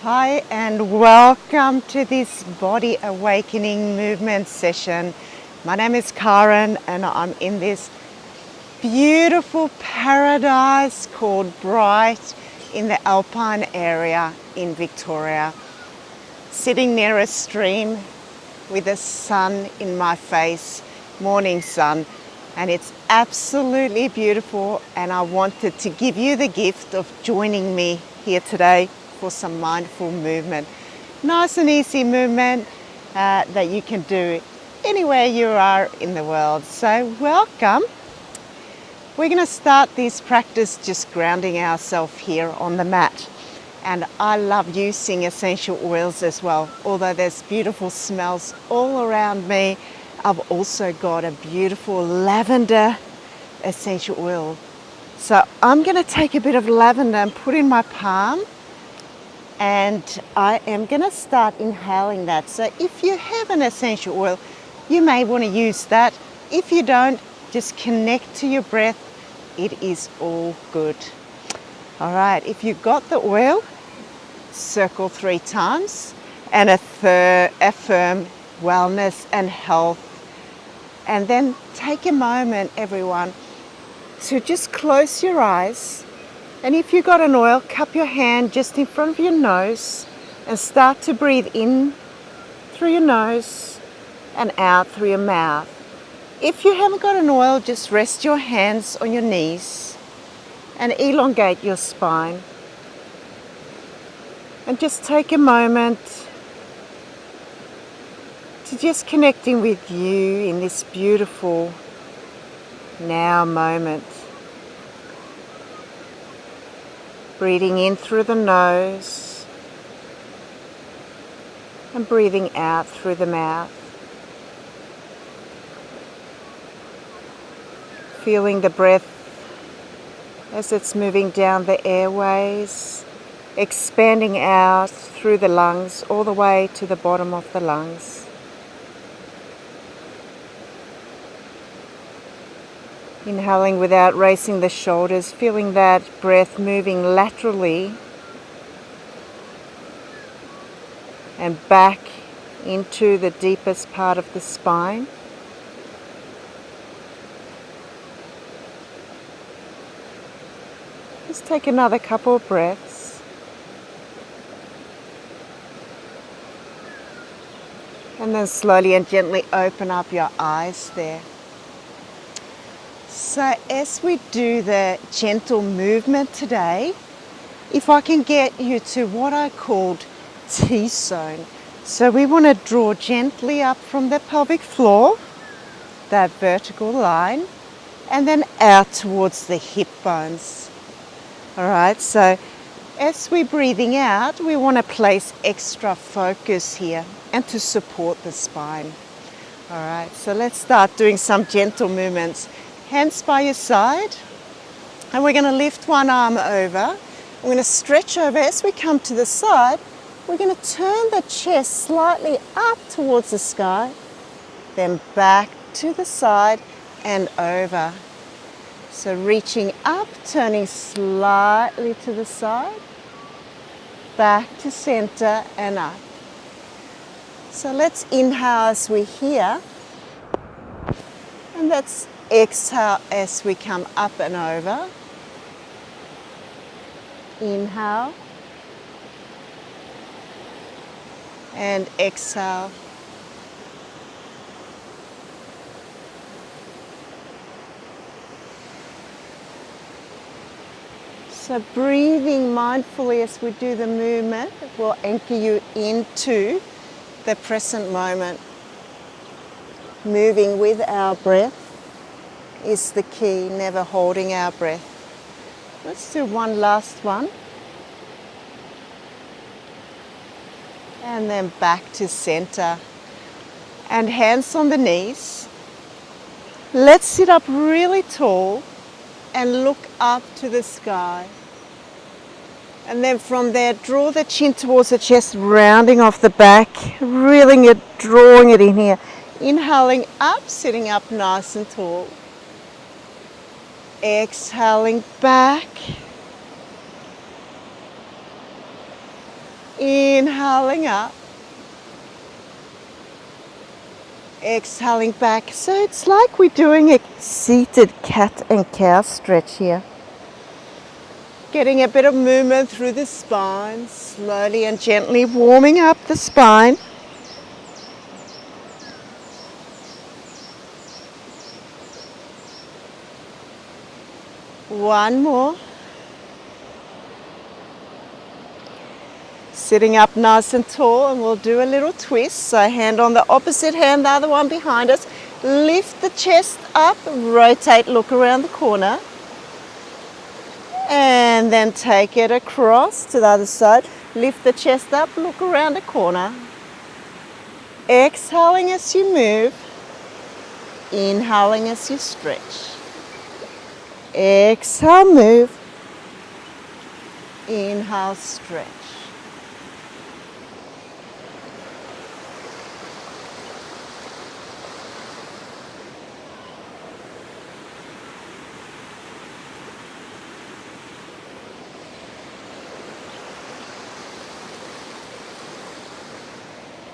Hi and welcome to this body awakening movement session. My name is Karin and I'm in this beautiful paradise called Bright in the Alpine area in Victoria. Sitting near a stream with the sun in my face, morning sun, and it's absolutely beautiful, and I wanted to give you the gift of joining me here today for some mindful movement. Nice and easy movement that you can do anywhere you are in the world. So welcome. We're going to start this practice just grounding ourselves here on the mat. And I love using essential oils as well. Although there's beautiful smells all around me, I've also got a beautiful lavender essential oil. So I'm going to take a bit of lavender and put in my palm, and I am going to start inhaling that. So if you have an essential oil, you may want to use that. If you don't, just connect to your breath. It is all good. All right, if you got the oil, circle 3 times and affirm wellness and health. And then take a moment, everyone, to just close your eyes. And if you got an oil, cup your hand just in front of your nose and start to breathe in through your nose and out through your mouth. If you haven't got an oil, just rest your hands on your knees and elongate your spine. And just take a moment to just connecting with you in this beautiful now moment. Breathing in through the nose and breathing out through the mouth. Feeling the breath as it's moving down the airways, expanding out through the lungs all the way to the bottom of the lungs. Inhaling without racing the shoulders, feeling that breath moving laterally and back into the deepest part of the spine. Just take another couple of breaths. And then slowly and gently open up your eyes there. So as we do the gentle movement today, if I can get you to what I called T-zone. So we want to draw gently up from the pelvic floor, that vertical line, and then out towards the hip bones. All right, so as we're breathing out, we want to place extra focus here and to support the spine. All right, so let's start doing some gentle movements. Hands by your side, and we're going to lift one arm over. We're going to stretch over. As we come to the side, we're going to turn the chest slightly up towards the sky, then back to the side and over. So reaching up, turning slightly to the side, back to center and up. So let's inhale as we're here, and let's exhale as we come up and over. Inhale and exhale. So breathing mindfully as we do the movement will anchor you into the present moment. Moving with our breath is the key, never holding our breath. Let's do one last one. And then back to center. And hands on the knees. Let's sit up really tall and look up to the sky. And then from there, draw the chin towards the chest, rounding off the back, reeling it, drawing it in here. Inhaling up, sitting up nice and tall. Exhaling back. Inhaling up. Exhaling back. So it's like we're doing a seated cat and cow stretch here. Getting a bit of movement through the spine, slowly and gently warming up the spine. One more. Sitting up nice and tall, and we'll do a little twist. So hand on the opposite hand, the other one behind us. Lift the chest up, rotate, look around the corner. And then take it across to the other side. Lift the chest up, look around the corner. Exhaling as you move. Inhaling as you stretch. Exhale, move. Inhale, stretch.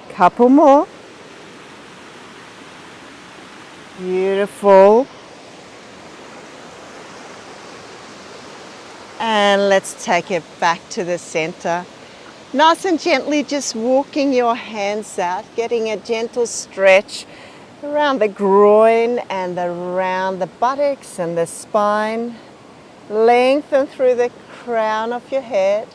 Couple more. Beautiful. And let's take it back to the center. Nice and gently just walking your hands out, getting a gentle stretch around the groin and around the buttocks and the spine. Lengthen through the crown of your head.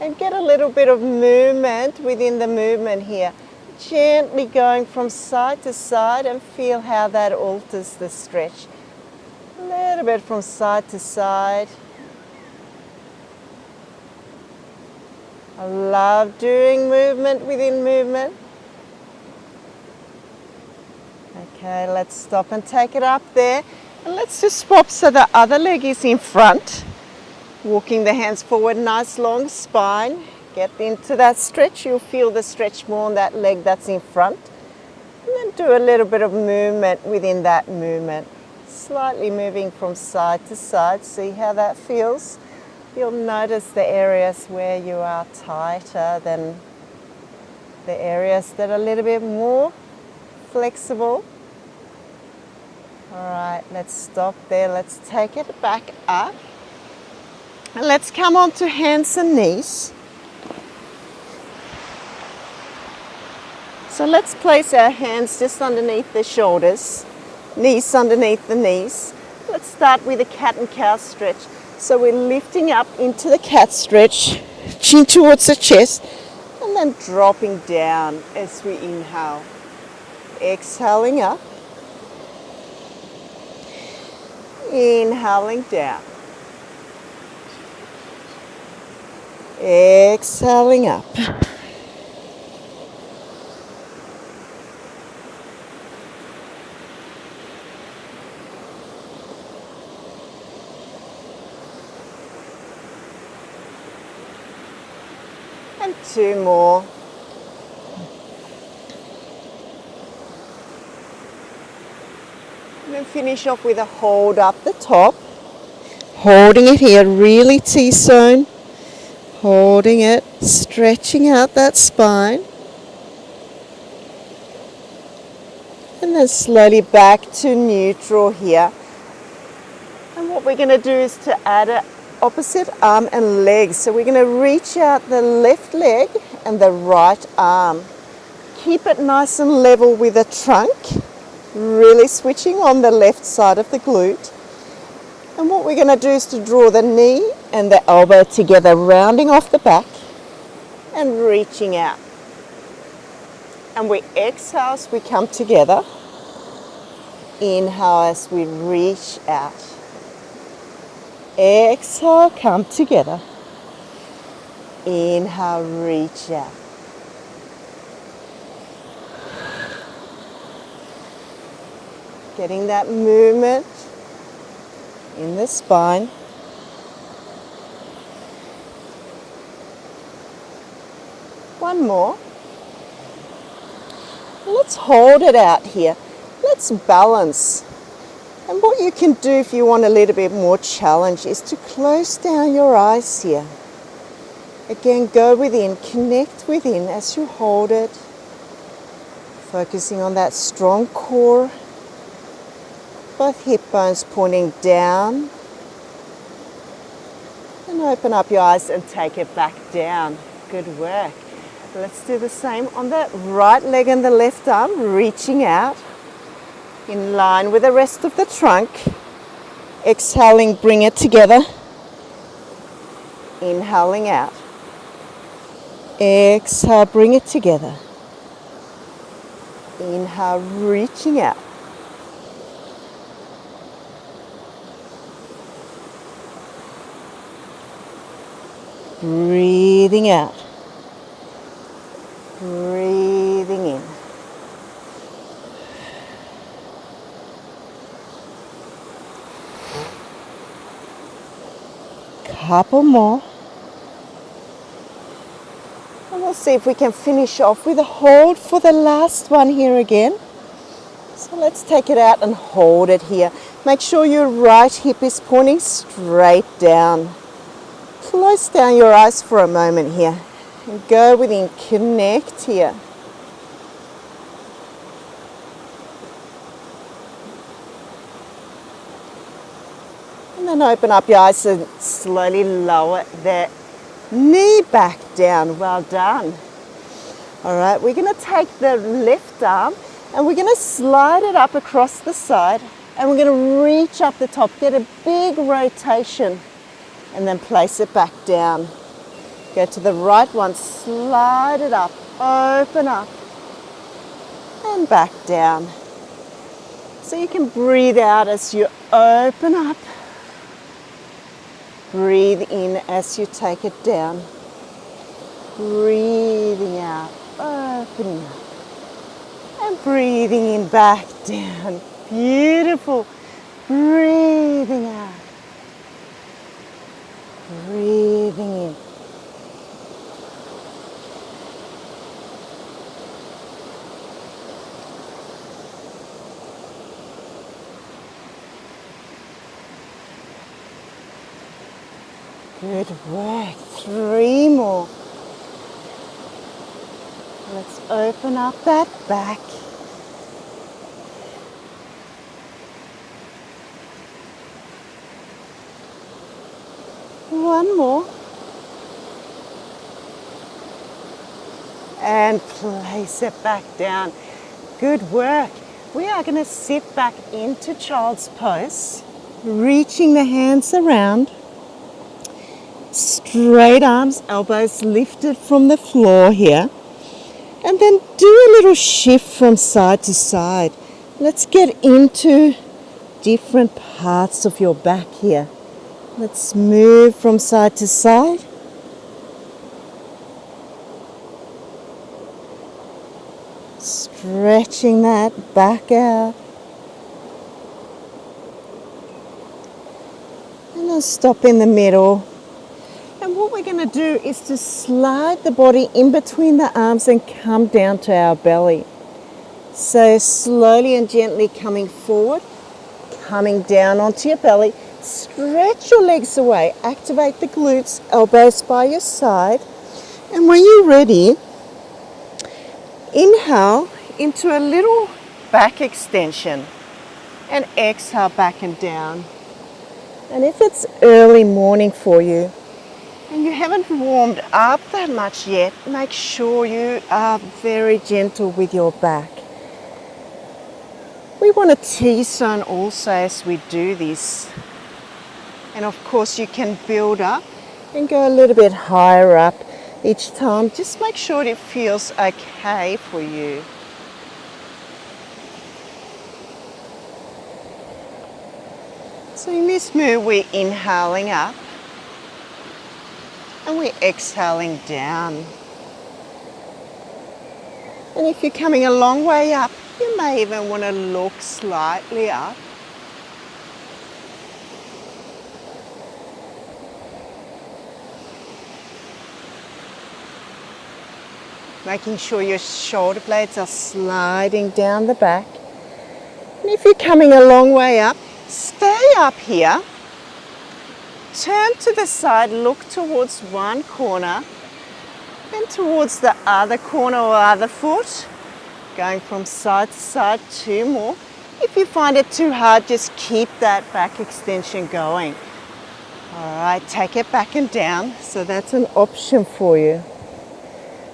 And get a little bit of movement within the movement here. Gently going from side to side, and feel how that alters the stretch. A little bit from side to side. I love doing movement within movement. Okay, let's stop and take it up there. And let's just swap so the other leg is in front. Walking the hands forward, nice long spine. Get into that stretch. You'll feel the stretch more on that leg that's in front. And then do a little bit of movement within that movement. Slightly moving from side to side. See how that feels. You'll notice the areas where you are tighter than the areas that are a little bit more flexible. All right, let's stop there. Let's take it back up. And let's come on to hands and knees. So let's place our hands just underneath the shoulders, knees underneath the knees. Let's start with a cat and cow stretch. So we're lifting up into the cat stretch, chin towards the chest, and then dropping down as we inhale. Exhaling up. Inhaling down. Exhaling up. And two more. And then finish off with a hold up the top. Holding it here, really T-zone. Holding it, stretching out that spine. And then slowly back to neutral here. And what we're going to do is to add an opposite arm and leg. So we're going to reach out the left leg and the right arm. Keep it nice and level with the trunk. Really switching on the left side of the glute. And what we're going to do is to draw the knee and the elbow together, rounding off the back and reaching out. And we exhale as we come together. Inhale as we reach out. Exhale, come together. Inhale, reach out. Getting that movement in the spine. One more. Let's hold it out here. Let's balance. And what you can do if you want a little bit more challenge is to close down your eyes here. Again, go within, connect within as you hold it, focusing on that strong core, both hip bones pointing down, and open up your eyes and take it back down. Good work. Let's do the same on that right leg and the left arm, reaching out in line with the rest of the trunk. Exhaling, bring it together. Inhaling out. Exhale, bring it together. Inhale, reaching out. Breathing out. Breathing in. Couple more. And we'll see if we can finish off with a hold for the last one here again. So let's take it out and hold it here. Make sure your right hip is pointing straight down. Close down your eyes for a moment here. And go within, connect here. And then open up your eyes and slowly lower that knee back down. Well done. All right, we're going to take the left arm and we're going to slide it up across the side and we're going to reach up the top, get a big rotation and then place it back down. Go to the right one, slide it up, open up, and back down. So you can breathe out as you open up. Breathe in as you take it down. Breathing out, opening up. And breathing in, back down. Beautiful. Breathing out. Breathing in. Good work. 3 more. Let's open up that back. One more. And place it back down. Good work. We are going to sit back into child's pose, reaching the hands around. Straight arms, elbows lifted from the floor here. And then do a little shift from side to side. Let's get into different parts of your back here. Let's move from side to side. Stretching that back out. And then stop in the middle. And what we're going to do is to slide the body in between the arms and come down to our belly. So slowly and gently coming forward, coming down onto your belly. Stretch your legs away, activate the glutes, elbows by your side. And when you're ready, inhale into a little back extension and exhale back and down. And if it's early morning for you and you haven't warmed up that much yet, make sure you are very gentle with your back. We want a T-zone also as we do this. And of course you can build up and go a little bit higher up each time. Just make sure it feels okay for you. So in this move we're inhaling up and we're exhaling down. And if you're coming a long way up, you may even want to look slightly up. Making sure your shoulder blades are sliding down the back. And if you're coming a long way up, stay up here. Turn to the side, look towards one corner And towards the other corner or other foot. Going from side to side, 2 more. If you find it too hard, just keep that back extension going. All right, take it back and down. So that's an option for you.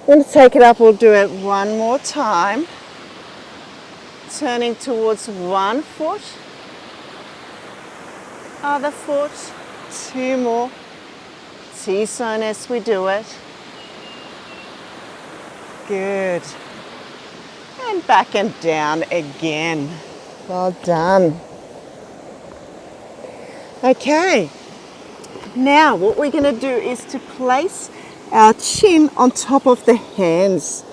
I'm going to take it up. We'll do it one more time. Turning towards one foot, other foot, 2 more. T-zone as we do it. Good. And back and down again. Well done. Okay. Now what we're going to do is to place our chin on top of the hands.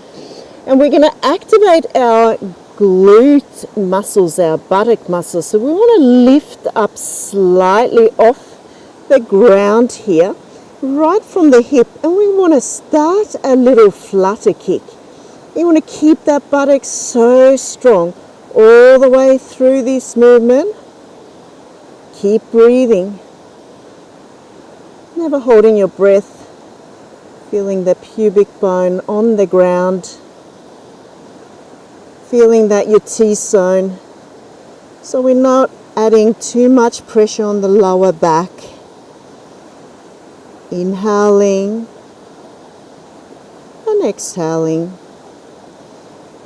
And we're going to activate our glute muscles, our buttock muscles. So we want to lift up slightly off the ground here, right from the hip. And we want to start a little flutter kick. You want to keep that buttock so strong all the way through this movement. Keep breathing. Never holding your breath. Feeling the pubic bone on the ground. Feeling that your T-zone. So we're not adding too much pressure on the lower back. Inhaling and exhaling.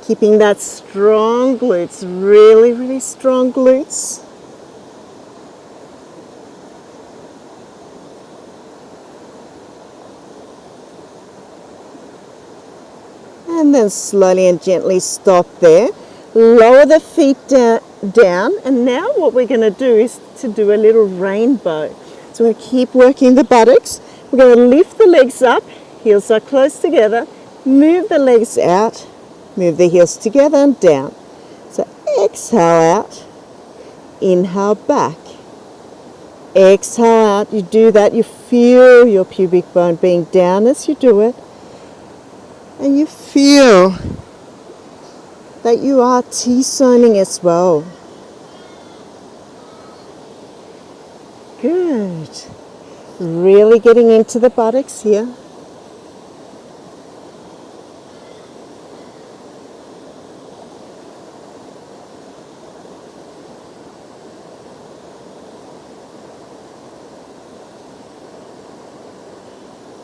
Keeping that strong glutes, really, really strong glutes. And then slowly and gently stop there. Lower the feet down. And now what we're going to do is to do a little rainbow. So we're going to keep working the buttocks. We're going to lift the legs up. Heels are close together. Move the legs out. Move the heels together and down. So exhale out. Inhale back. Exhale out. You do that. You feel your pubic bone being down as you do it. And you feel that you are T-zoning as well. Good. Really getting into the buttocks here.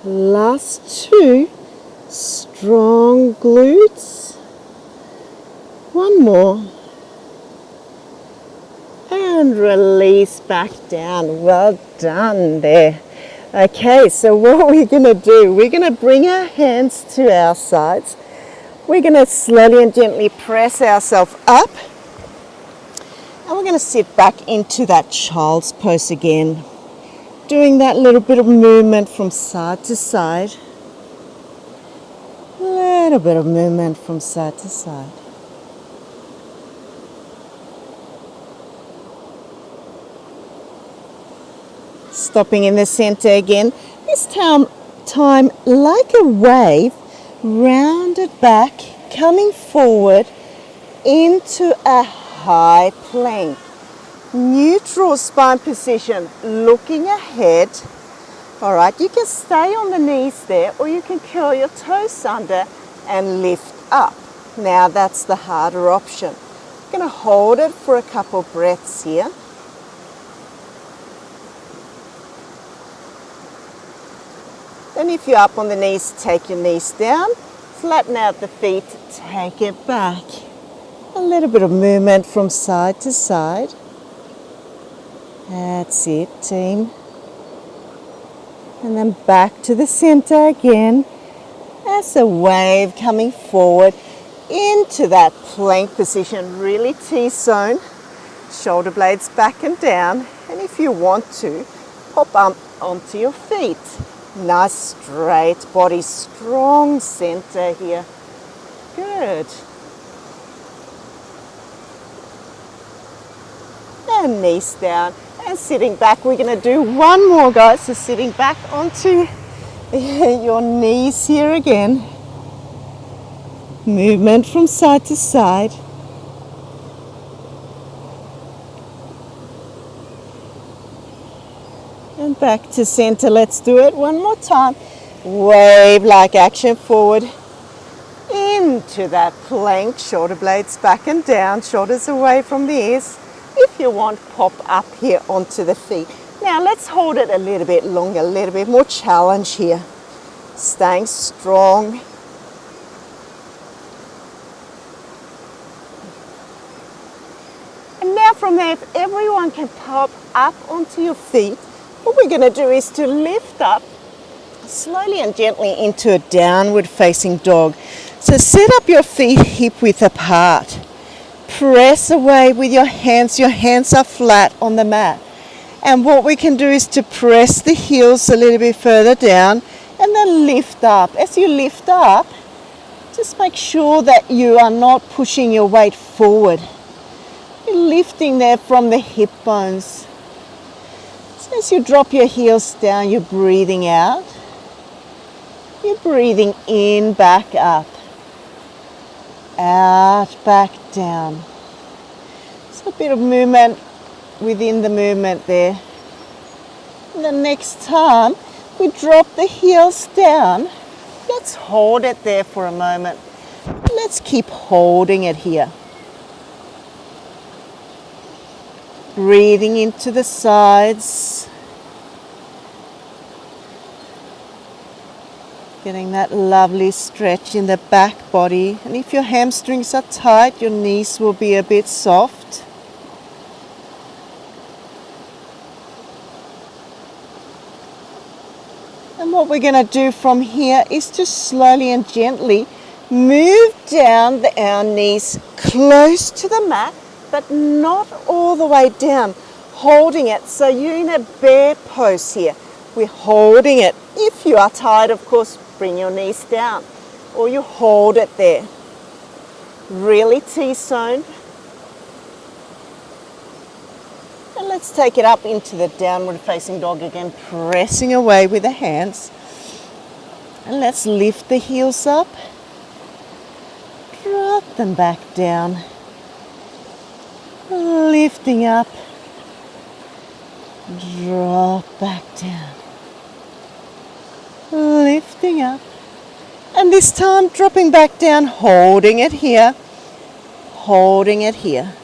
Last 2. Strong glutes. One more. And release back down. Well done there. Okay, so what we're going to do, we're going to bring our hands to our sides. We're going to slowly and gently press ourselves up. And we're going to sit back into that child's pose again. Doing that little bit of movement from side to side. Little bit of movement from side to side. Stopping in the center again. This time like a wave, rounded back, coming forward into a high plank. Neutral spine position, looking ahead. All right, you can stay on the knees there, or you can curl your toes under and lift up. Now that's the harder option. I'm going to hold it for a couple breaths here. Then if you're up on the knees, take your knees down, flatten out the feet, take it back. A little bit of movement from side to side. That's it, team. And then back to the center again. As a wave coming forward into that plank position, really T-zone. Shoulder blades back and down. And if you want to, hop up onto your feet. Nice straight body, strong center here. Good. And knees down. And sitting back, we're going to do one more, guys. So sitting back onto your knees here again. Movement from side to side. And back to center. Let's do it one more time. Wave-like action forward into that plank, shoulder blades back and down, shoulders away from the ears. If you want, pop up here onto the feet. Now let's hold it a little bit longer, a little bit more challenge here. Staying strong. And now from there, if everyone can pop up onto your feet, what we're going to do is to lift up slowly and gently into a downward facing dog. So set up your feet hip width apart. Press away with your hands. Your hands are flat on the mat. And what we can do is to press the heels a little bit further down and then lift up. As you lift up, just make sure that you are not pushing your weight forward. You're lifting there from the hip bones. So as you drop your heels down, you're breathing out. You're breathing in, back up. Out, back down. So a bit of movement within the movement there. And the next time we drop the heels down, let's hold it there for a moment. Let's keep holding it here. Breathing into the sides. Getting that lovely stretch in the back body. And if your hamstrings are tight, your knees will be a bit soft. And what we're going to do from here is to slowly and gently move down our knees close to the mat, but not all the way down. Holding it, so you're in a bear pose here. We're holding it. If you are tired, of course, bring your knees down, or you hold it there. Really T-zone. And let's take it up into the downward facing dog again, pressing away with the hands. And let's lift the heels up. Drop them back down. Lifting up. Drop back down. Lifting up. And this time dropping back down, holding it here. Holding it here.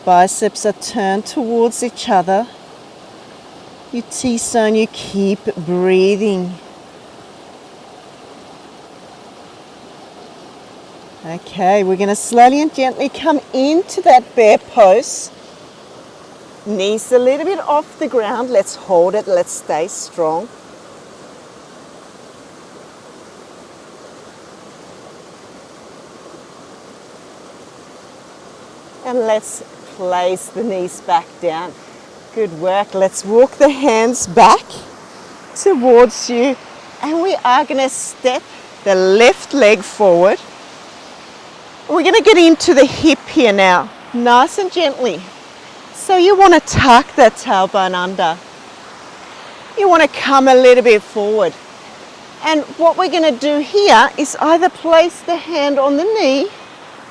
Biceps are turned towards each other. You T-zone, you keep breathing. Okay, we're going to slowly and gently come into that bear pose. Knees a little bit off the ground. Let's hold it. Let's stay strong. And let's place the knees back down. Good work. Let's walk the hands back towards you. And we are going to step the left leg forward. We're going to get into the hip here now, nice and gently. So you want to tuck that tailbone under. You want to come a little bit forward. And what we're going to do here is either place the hand on the knee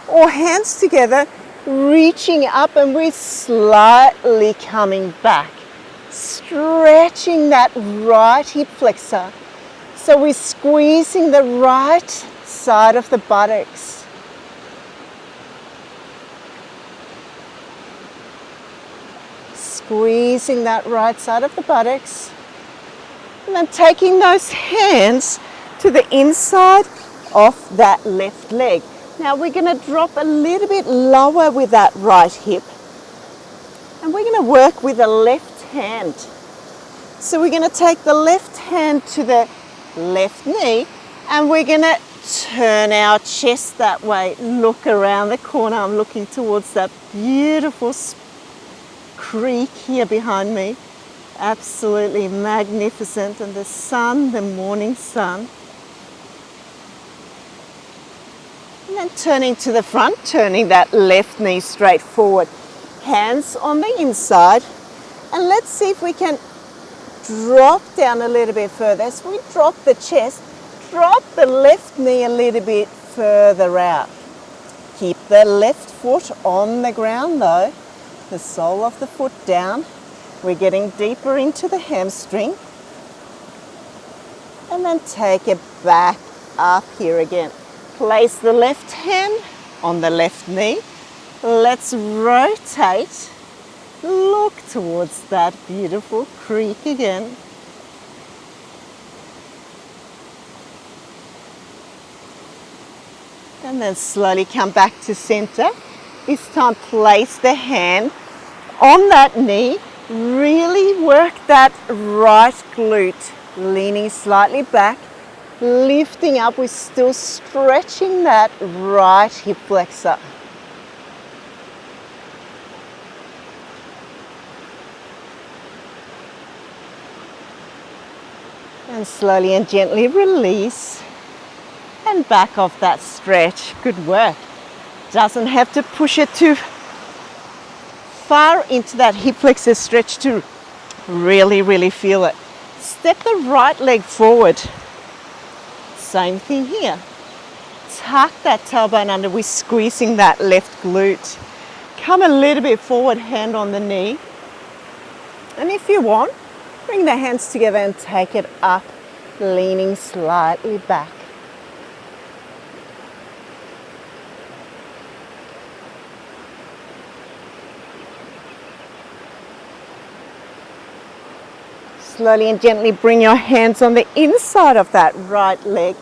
or hands together, reaching up, and we're slightly coming back, stretching that right hip flexor. So we're squeezing the right side of the buttocks. Squeezing that right side of the buttocks. And then taking those hands to the inside of that left leg. Now we're going to drop a little bit lower with that right hip. And we're going to work with the left hand. So we're going to take the left hand to the left knee and we're going to turn our chest that way. Look around the corner. I'm looking towards that beautiful creek here behind me. Absolutely magnificent. And the sun, the morning sun. And then turning to the front, turning that left knee straight forward. Hands on the inside. And let's see if we can drop down a little bit further. As we drop the chest, drop the left knee a little bit further out. Keep the left foot on the ground though. The sole of the foot down. We're getting deeper into the hamstring. And then take it back up here again. Place the left hand on the left knee. Let's rotate. Look towards that beautiful creek again. And then slowly come back to center. This time place the hand on that knee. Really work that right glute. Leaning slightly back. Lifting up. We're still stretching that right hip flexor. And slowly and gently release. And back off that stretch. Good work. Doesn't have to push it too far into that hip flexor stretch to really feel it. Step the right leg forward. Same thing here. Tuck that tailbone under. We're squeezing that left glute. Come a little bit forward, hand on the knee. And if you want, bring the hands together and take it up, leaning slightly back. Slowly and gently bring your hands on the inside of that right leg.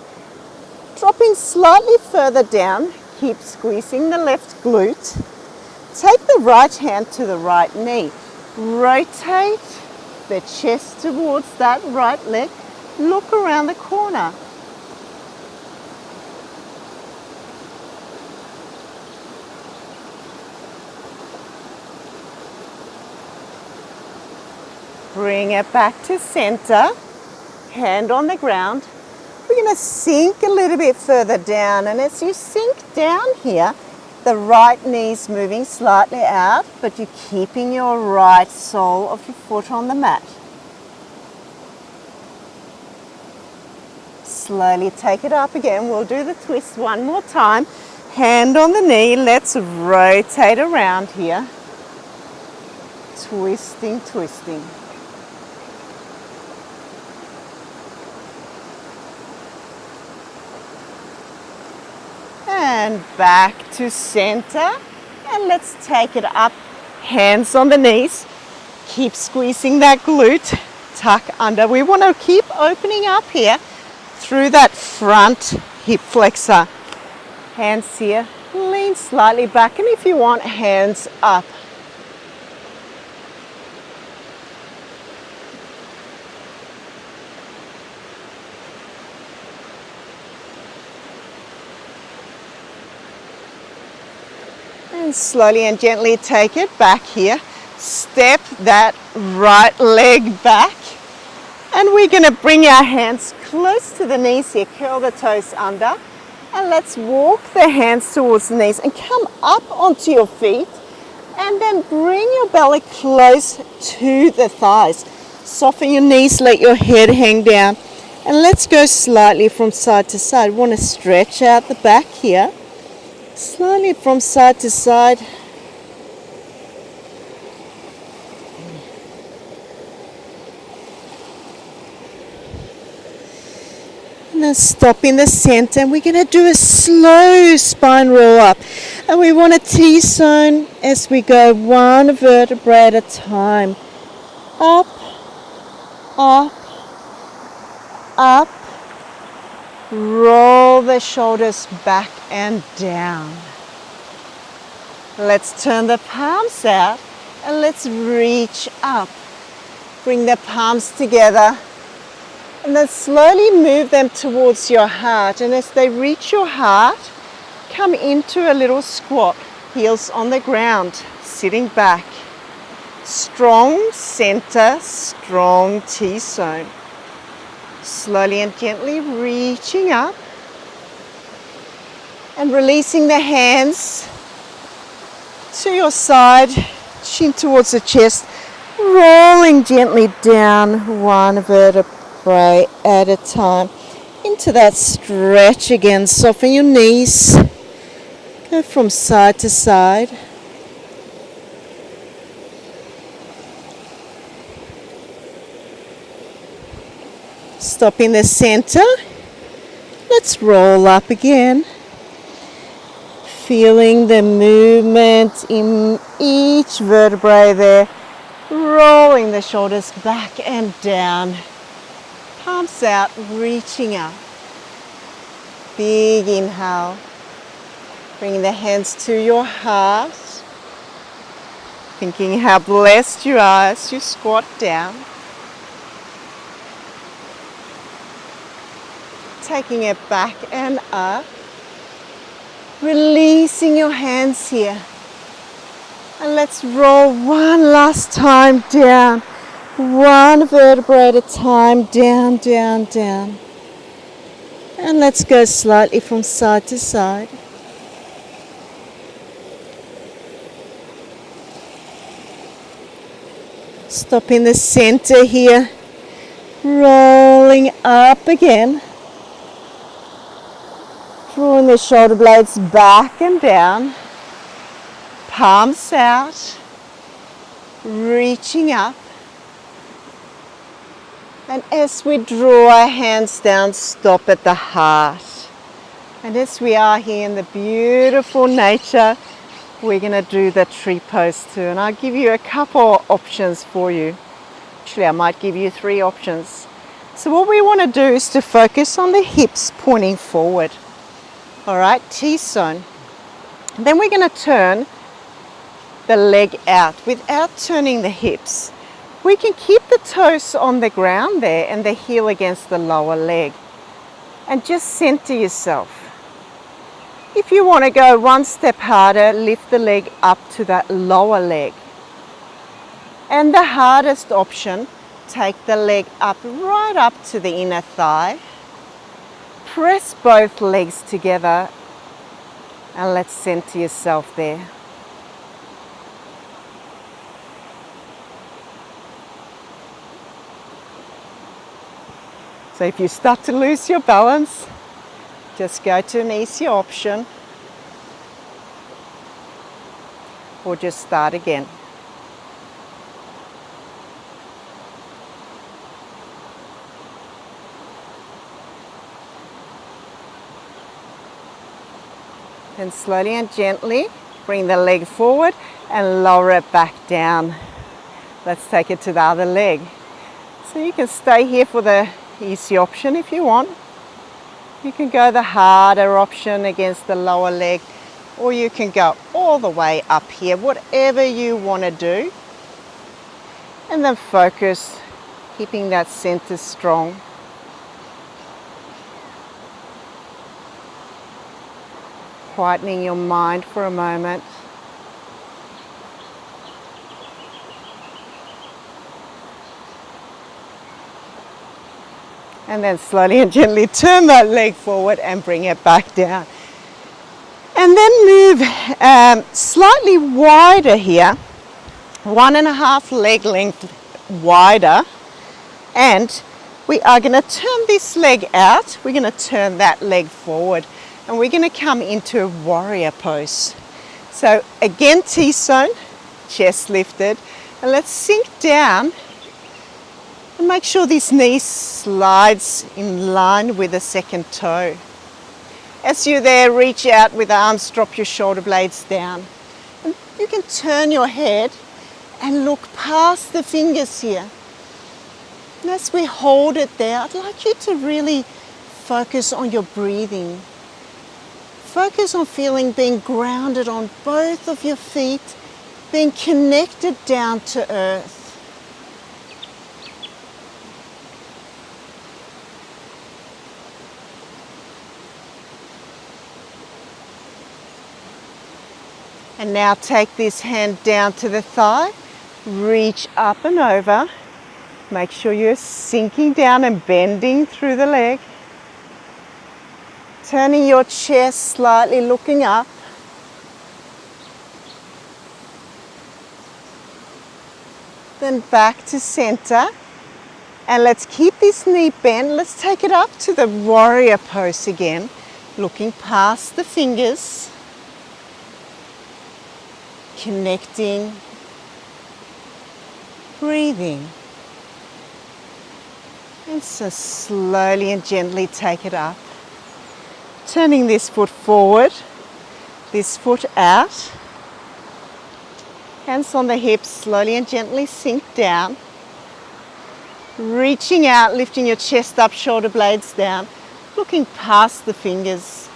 Dropping slightly further down, keep squeezing the left glute. Take the right hand to the right knee. Rotate the chest towards that right leg. Look around the corner. Bring it back to center, hand on the ground. We're going to sink a little bit further down, and as you sink down here, the right knee's moving slightly out, but you're keeping your right sole of your foot on the mat. Slowly take it up again. We'll do the twist one more time. Hand on the knee, let's rotate around here. Twisting, twisting. And back to center, and let's take it up, hands on the knees, keep squeezing that glute, tuck under. We want to keep opening up here through that front hip flexor. Hands here, lean slightly back, and if you want, hands up. And slowly and gently take it back here. Step that right leg back. And we're going to bring our hands close to the knees here. Curl the toes under. And let's walk the hands towards the knees and come up onto your feet. And then bring your belly close to the thighs. Soften your knees, let your head hang down. And let's go slightly from side to side. We want to stretch out the back here. Slowly from side to side. And then stop in the center, and we're going to do a slow spine roll up. And we want a T-zone as we go one vertebrae at a time. Up, up, up. Roll the shoulders back and down. Let's turn the palms out and let's reach up. Bring the palms together and then slowly move them towards your heart. And as they reach your heart, come into a little squat, heels on the ground, sitting back. Strong center, strong T-zone. Slowly and gently reaching up and releasing the hands to your side, chin towards the chest, rolling gently down one vertebrae at a time into that stretch again. Soften your knees, go from side to side. Stop in the center. Let's roll up again. Feeling the movement in each vertebrae there. Rolling the shoulders back and down. Palms out, reaching up. Big inhale. Bringing the hands to your heart. Thinking how blessed you are as you squat down. Taking it back and up. Releasing your hands here. And let's roll one last time down. One vertebrae at a time, down, down, down. And let's go slightly from side to side. Stop in the center here. Rolling up again. Drawing the shoulder blades back and down. Palms out. Reaching up. And as we draw our hands down, stop at the heart. And as we are here in the beautiful nature, we're going to do the tree pose too. And I'll give you a couple of options for you. Actually, I might give you 3 options. So what we want to do is to focus on the hips pointing forward. All right, T-zone. Then we're going to turn the leg out without turning the hips. We can keep the toes on the ground there and the heel against the lower leg. And just center yourself. If you want to go one step harder, lift the leg up to that lower leg. And the hardest option, take the leg up, right up to the inner thigh. Press both legs together and let's center yourself there. So if you start to lose your balance, just go to an easier option or just start again. Then slowly and gently bring the leg forward and lower it back down. Let's take it to the other leg. So you can stay here for the easy option if you want. You can go the harder option against the lower leg, or you can go all the way up here, whatever you want to do. And then focus, keeping that center strong. Quietening your mind for a moment. And then slowly and gently turn that leg forward and bring it back down. And then move slightly wider here, 1.5 leg length wider. And we are going to turn this leg out. We're going to turn that leg forward. And we're going to come into a warrior pose. So again, T-zone, chest lifted. And let's sink down. And make sure this knee slides in line with the second toe. As you're there, reach out with the arms, drop your shoulder blades down. And you can turn your head and look past the fingers here. And as we hold it there, I'd like you to really focus on your breathing. Focus on being grounded on both of your feet, being connected down to earth. And now take this hand down to the thigh, reach up and over. Make sure you're sinking down and bending through the leg. Turning your chest slightly, looking up. Then back to center. And let's keep this knee bent. Let's take it up to the warrior pose again, looking past the fingers. Connecting, breathing. And so slowly and gently take it up. Turning this foot forward, this foot out. Hands on the hips, slowly and gently sink down. Reaching out, lifting your chest up, shoulder blades down, looking past the fingers.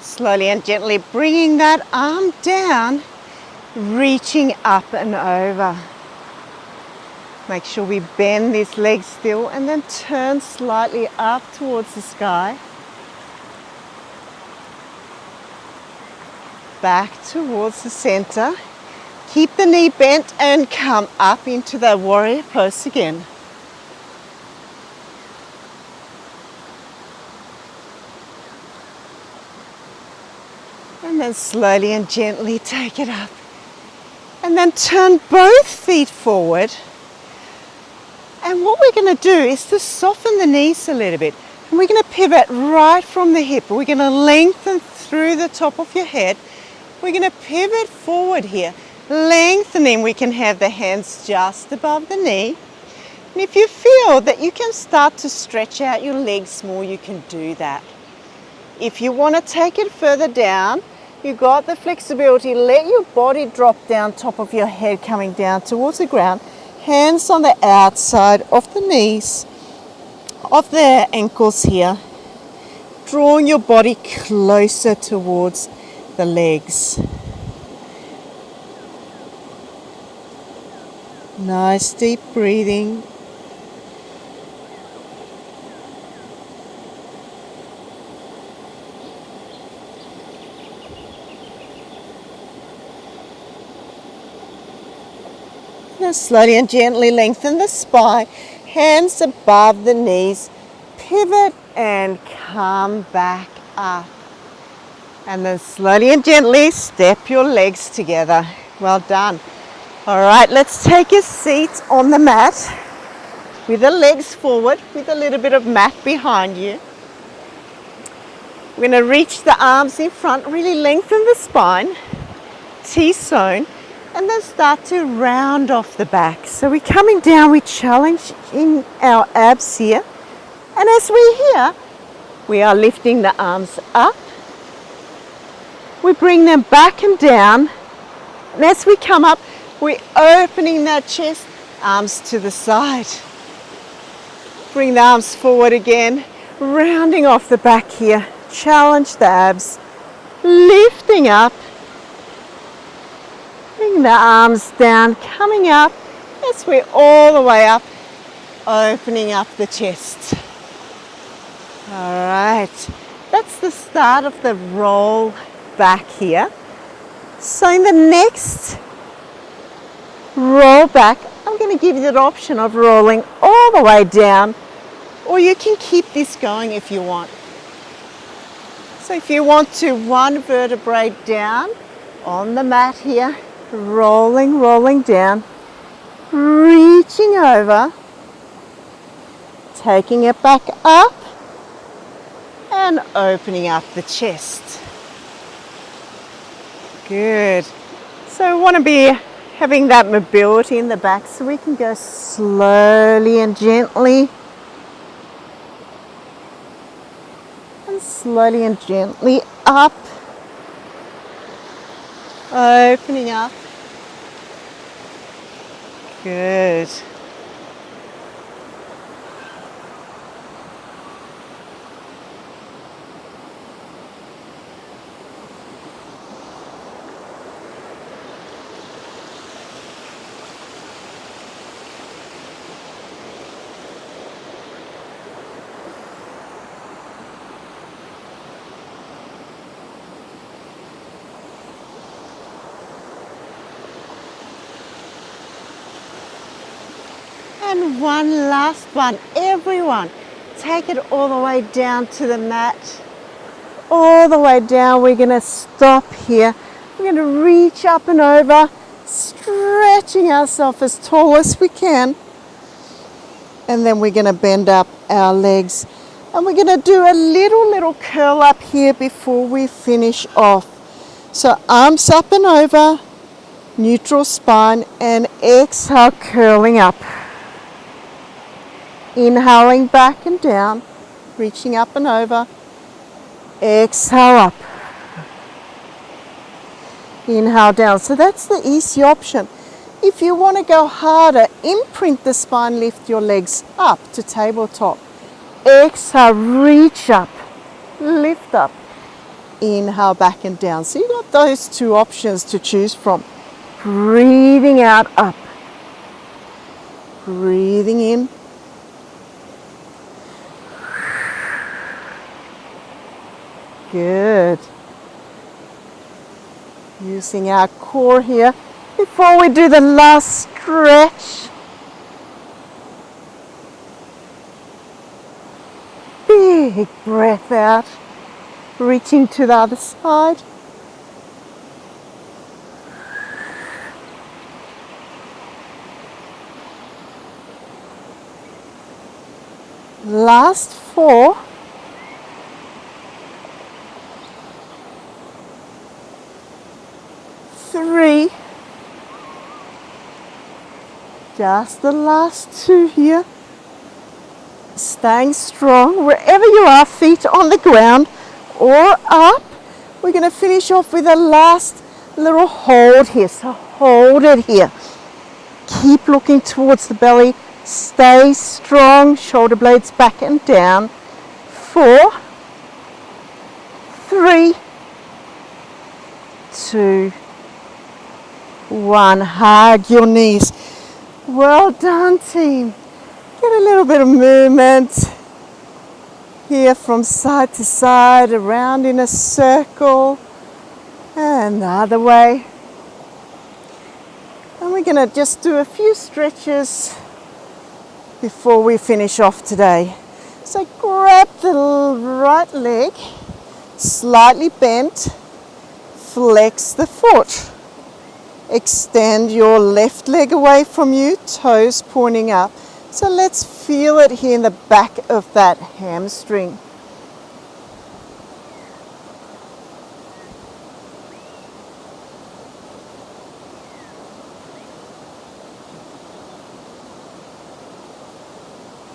Slowly and gently bringing that arm down, reaching up and over. Make sure we bend this leg still and then turn slightly up towards the sky. Back towards the center. Keep the knee bent and come up into the warrior pose again. And then slowly and gently take it up. And then turn both feet forward. And what we're going to do is to soften the knees a little bit. And we're going to pivot right from the hip. We're going to lengthen through the top of your head. We're going to pivot forward here. Lengthening, we can have the hands just above the knee. And if you feel that you can start to stretch out your legs more, you can do that. If you want to take it further down, you've got the flexibility. Let your body drop down, top of your head coming down towards the ground. Hands on the outside of the knees, of the ankles here. Drawing your body closer towards the legs. Nice deep breathing. Now slowly and gently lengthen the spine, hands above the knees, pivot and come back up. And then slowly and gently step your legs together. Well done. All right, let's take a seat on the mat with the legs forward, with a little bit of mat behind you. We're going to reach the arms in front, really lengthen the spine, T-zone. And then start to round off the back. So we're coming down, we challenge in our abs here. And as we're here, we are lifting the arms up. We bring them back and down. And as we come up, we're opening that chest, arms to the side. Bring the arms forward again, rounding off the back here. Challenge the abs, lifting up. Bring the arms down, coming up as we're all the way up, opening up the chest. All right, that's the start of the roll back here. So in the next roll back, I'm going to give you the option of rolling all the way down, or you can keep this going if you want. So if you want to, one vertebrae down on the mat here, rolling down, reaching over, taking it back up, and opening up the chest. Good. So we want to be having that mobility in the back, so we can go slowly and gently, and slowly and gently up, opening up. Good. And one last one. Everyone, take it all the way down to the mat. All the way down. We're going to stop here. We're going to reach up and over, stretching ourselves as tall as we can. And then we're going to bend up our legs. And we're going to do a little curl up here before we finish off. So arms up and over, neutral spine, and exhale, curling up. Inhaling back and down, reaching up and over. Exhale up. Inhale down. So that's the easy option. If you want to go harder, imprint the spine, lift your legs up to tabletop. Exhale, reach up, lift up. Inhale, back and down. So you've got those two options to choose from. Breathing out, up. Breathing in. Good. Using our core here before we do the last stretch. Big breath out, reaching to the other side. Last 4. Three. Just the last 2 here. Staying strong wherever you are, feet on the ground or up. We're going to finish off with a last little hold here. So hold it here. Keep looking towards the belly. Stay strong. Shoulder blades back and down. 4, 3, 2, 1. Hug your knees. Well done, team. Get a little bit of movement here from side to side, around in a circle, and the other way. And we're going to just do a few stretches before we finish off today. So grab the right leg, slightly bent, flex the foot. Extend your left leg away from you, toes pointing up. So let's feel it here in the back of that hamstring.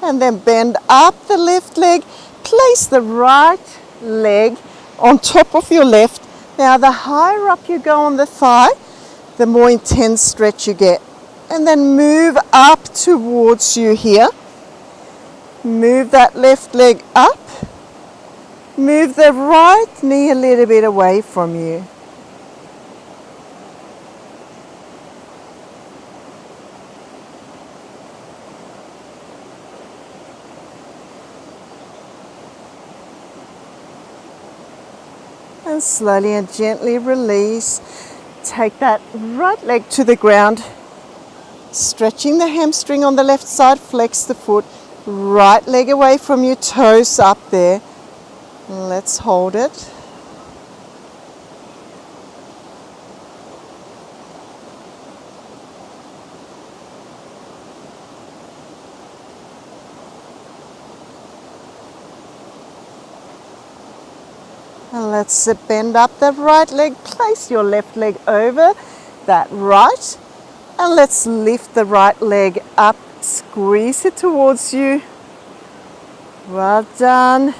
And then bend up the left leg, place the right leg on top of your left. Now the higher up you go on the thigh, the more intense stretch you get. And then move up towards you here. Move that left leg up. Move the right knee a little bit away from you. And slowly and gently release. Take that right leg to the ground, stretching the hamstring on the left side, flex the foot, right leg away from you, toes up there. Let's hold it. And let's bend up the right leg, place your left leg over that right, and let's lift the right leg up, squeeze it towards you. Well done.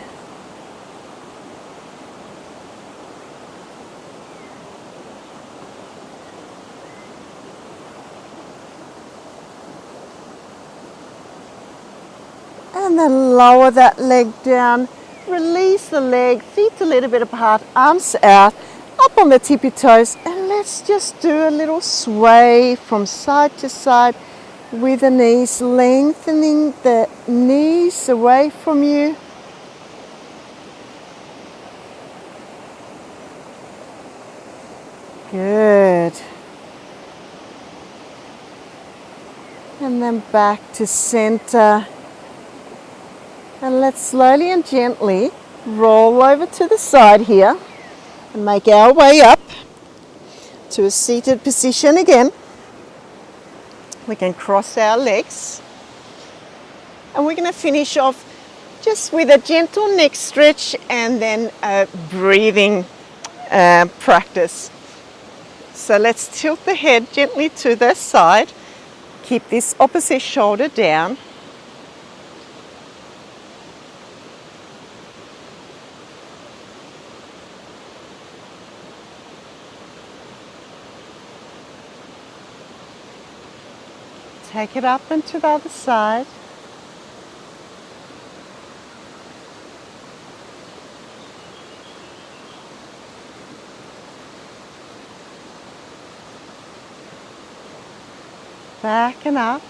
And then lower that leg down. Release the leg, feet a little bit apart, arms out, up on the tippy toes, and let's just do a little sway from side to side with the knees, lengthening the knees away from you. Good. And then back to center. And let's slowly and gently roll over to the side here and make our way up to a seated position again. We can cross our legs. And we're going to finish off just with a gentle neck stretch and then a breathing practice. So let's tilt the head gently to the side. Keep this opposite shoulder down. Take it up and to the other side. Back and up.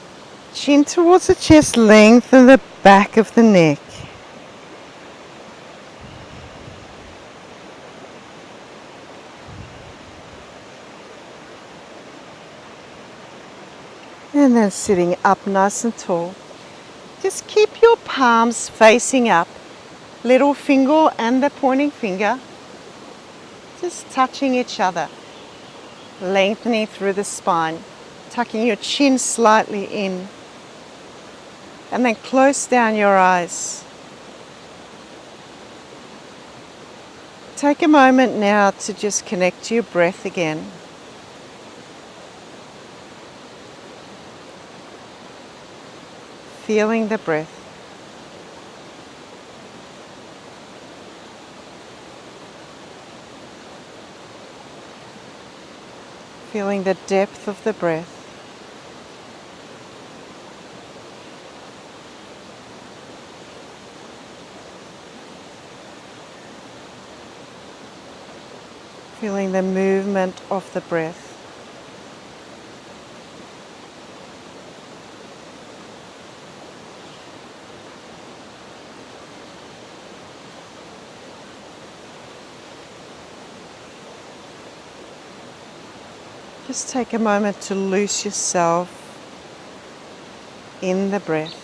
Chin towards the chest, lengthen the back of the neck. And then sitting up nice and tall. Just keep your palms facing up. Little finger and the pointing finger just touching each other. Lengthening through the spine. Tucking your chin slightly in. And then close down your eyes. Take a moment now to just connect to your breath again. Feeling the breath. Feeling the depth of the breath. Feeling the movement of the breath. Just take a moment to lose yourself in the breath.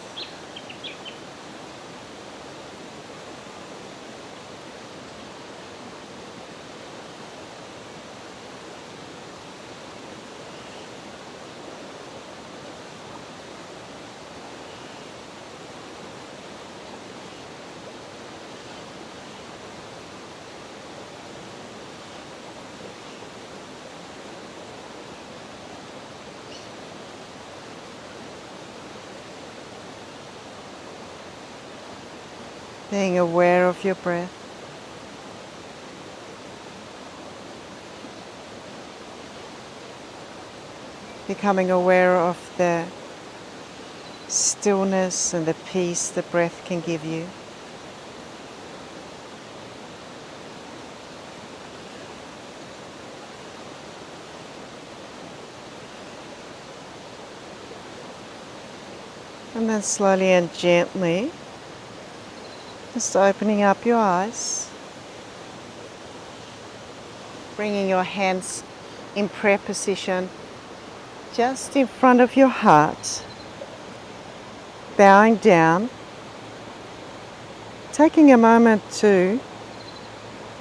Being aware of your breath. Becoming aware of the stillness and the peace the breath can give you. And then slowly and gently just opening up your eyes, bringing your hands in prayer position just in front of your heart, bowing down, taking a moment to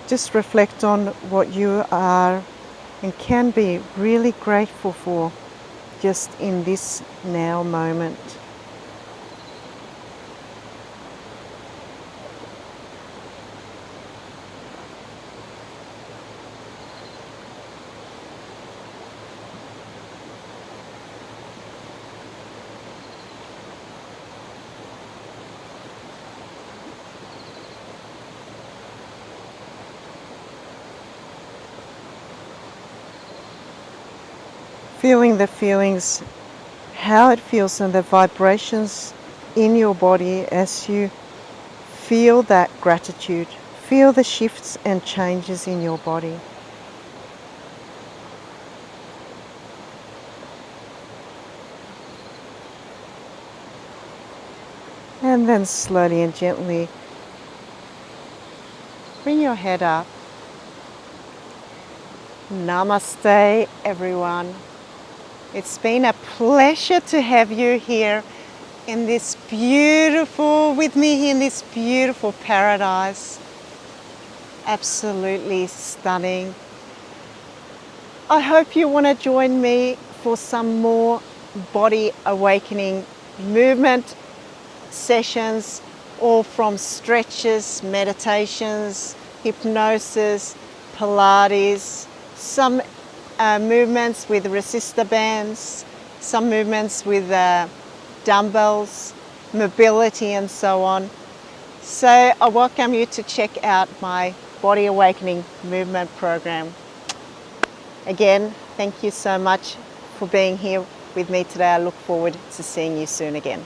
just reflect on what you are and can be really grateful for just in this now moment. Feeling the feelings, how it feels and the vibrations in your body as you feel that gratitude. Feel the shifts and changes in your body. And then slowly and gently bring your head up. Namaste, everyone. It's been a pleasure to have you here in this beautiful, with me in this beautiful paradise. Absolutely stunning. I hope you want to join me for some more body awakening movement sessions, all from stretches, meditations, hypnosis, Pilates, some movements with resistor bands, some movements with dumbbells, mobility and so on. So I welcome you to check out my Body Awakening movement program. Again, thank you so much for being here with me today. I look forward to seeing you soon again.